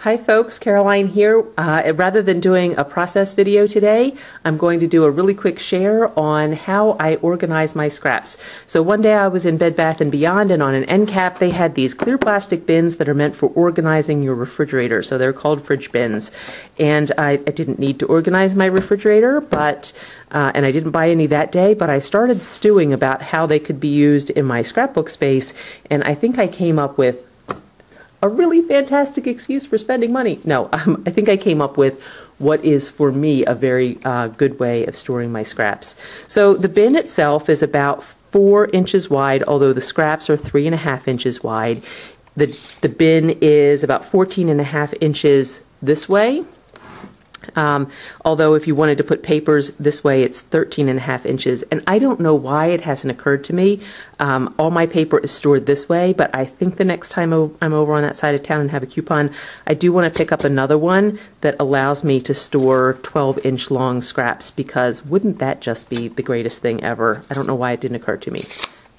Hi folks, Caroline here. Rather than doing a process video today, I'm going to do a really quick share on how I organize my scraps. So one day I was in Bed Bath & Beyond, and on an end cap they had these clear plastic bins that are meant for organizing your refrigerator. So they're called fridge bins. And I didn't need to organize my refrigerator, but and I didn't buy any that day, but I started stewing about how they could be used in my scrapbook space, and I think I came up with a really fantastic excuse for spending money. No, I think I came up with what is for me a very good way of storing my scraps. So the bin itself is about 4 inches wide, although the scraps are 3.5 inches wide. The bin is about 14.5 inches this way. Although if you wanted to put papers this way, it's 13.5 inches. And I don't know why it hasn't occurred to me. All my paper is stored this way, but I think the next time I'm over on that side of town and have a coupon, I do want to pick up another one that allows me to store 12-inch long scraps, because wouldn't that just be the greatest thing ever? I don't know why it didn't occur to me.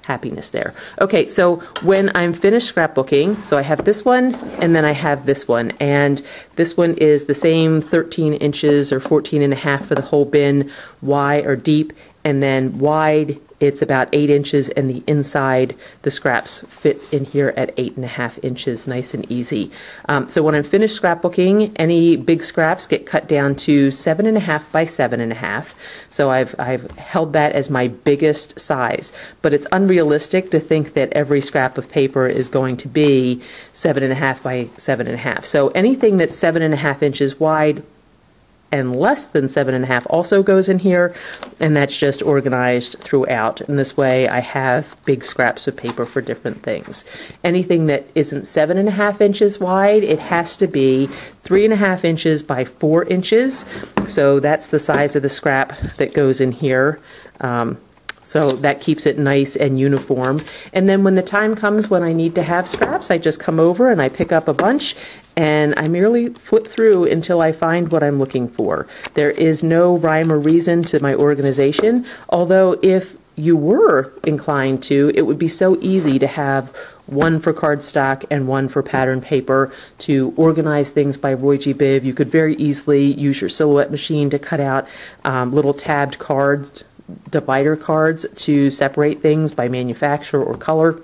Happiness there. Okay, so when I'm finished scrapbooking, so I have this one and then I have this one, and this one is the same 13 inches or 14.5 for the whole bin, wide or deep, and then wide it's about 8 inches, and the inside, the scraps fit in here at 8.5 inches, nice and easy. So when I'm finished scrapbooking, any big scraps get cut down to 7.5 by 7.5. So I've held that as my biggest size, but it's unrealistic to think that every scrap of paper is going to be 7.5 by 7.5. So anything that's 7.5 inches wide and less than 7.5 also goes in here, and that's just organized throughout. And this way I have big scraps of paper for different things. Anything that isn't 7.5 inches wide, it has to be 3.5 inches by 4 inches. So that's the size of the scrap that goes in here. So that keeps it nice and uniform. And then when the time comes when I need to have scraps, I just come over and I pick up a bunch, and I merely flip through until I find what I'm looking for. There is no rhyme or reason to my organization, although if you were inclined to, it would be so easy to have one for cardstock and one for pattern paper to organize things by Roy G. Biv. You could very easily use your Silhouette machine to cut out little tabbed cards, divider cards, to separate things by manufacturer or color.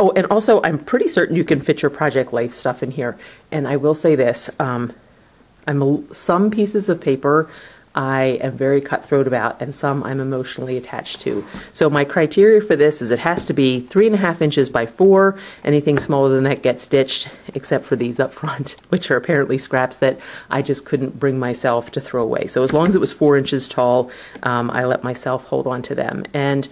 Oh, and also I'm pretty certain you can fit your Project Life stuff in here. And I will say this, some pieces of paper I am very cutthroat about, and some I'm emotionally attached to. So my criteria for this is it has to be 3.5 inches by 4. Anything smaller than that gets ditched, except for these up front, which are apparently scraps that I just couldn't bring myself to throw away. So as long as it was 4 inches tall, I let myself hold on to them. And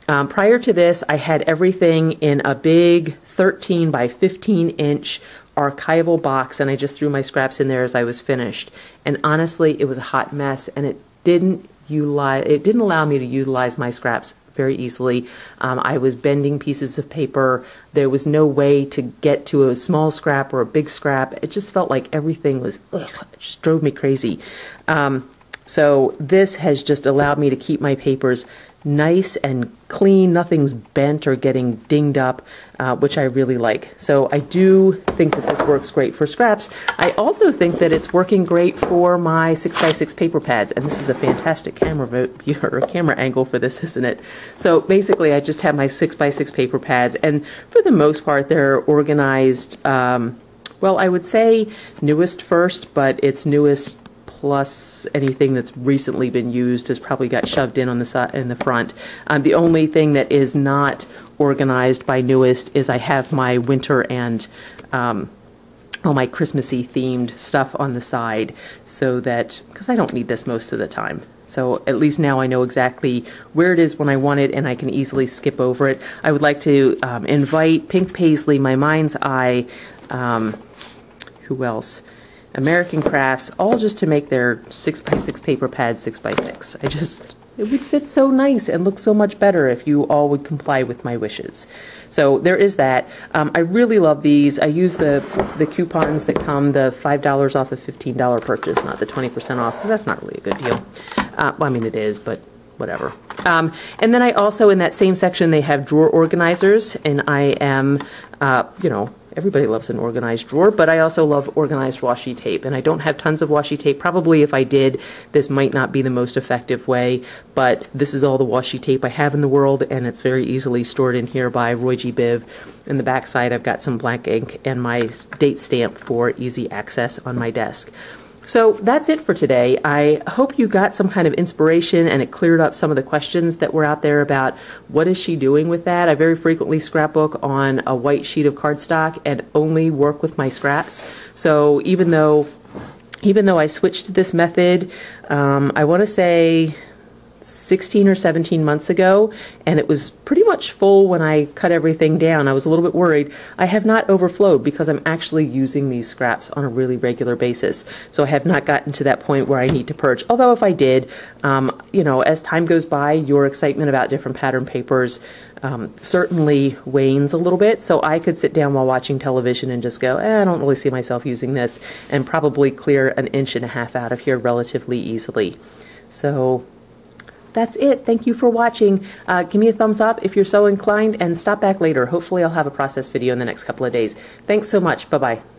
prior to this, I had everything in a big 13 by 15 inch archival box, and I just threw my scraps in there as I was finished. And honestly, it was a hot mess, and it didn't allow me to utilize my scraps very easily. I was bending pieces of paper. There was no way to get to a small scrap or a big scrap. It just felt like everything was, it just drove me crazy. So this has just allowed me to keep my papers nice and clean. Nothing's bent or getting dinged up, which I really like. So I do think that this works great for scraps. I also think that it's working great for my 6x6 paper pads, and this is a fantastic camera angle for this, isn't it? So basically I just have my 6x6 paper pads, and for the most part they're organized, well, I would say newest first, but it's newest plus anything that's recently been used has probably got shoved in on the side, in the front. The only thing that is not organized by newest is I have my winter and all my Christmassy themed stuff on the side, so that, because I don't need this most of the time. So at least now I know exactly where it is when I want it, and I can easily skip over it. I would like to invite Pink Paisley, My Mind's Eye, who else? American Crafts, all just to make their 6x6 paper pad 6x6. It would fit so nice and look so much better if you all would comply with my wishes. So there is that. I really love these. I use the coupons that come, the $5 off a $15 purchase, not the 20% off, because that's not really a good deal. Well, I mean, it is, but whatever. And then I also, in that same section, they have drawer organizers, and I am, you know, everybody loves an organized drawer, but I also love organized washi tape. And I don't have tons of washi tape. Probably if I did, this might not be the most effective way, but this is all the washi tape I have in the world, and it's very easily stored in here by Roy G. Biv. In the back side, I've got some black ink and my date stamp for easy access on my desk. So that's it for today. I hope you got some kind of inspiration and it cleared up some of the questions that were out there about what is she doing with that. I very frequently scrapbook on a white sheet of cardstock and only work with my scraps. So even though I switched to this method, I want to say 16 or 17 months ago, and it was pretty much full when I cut everything down. I was a little bit worried. I have not overflowed because I'm actually using these scraps on a really regular basis. So I have not gotten to that point where I need to purge. Although if I did, you know, as time goes by, your excitement about different pattern papers certainly wanes a little bit. So I could sit down while watching television and just go, I don't really see myself using this, and probably clear an inch and a half out of here relatively easily. So that's it. Thank you for watching. Give me a thumbs up if you're so inclined, and stop back later. Hopefully I'll have a process video in the next couple of days. Thanks so much. Bye-bye.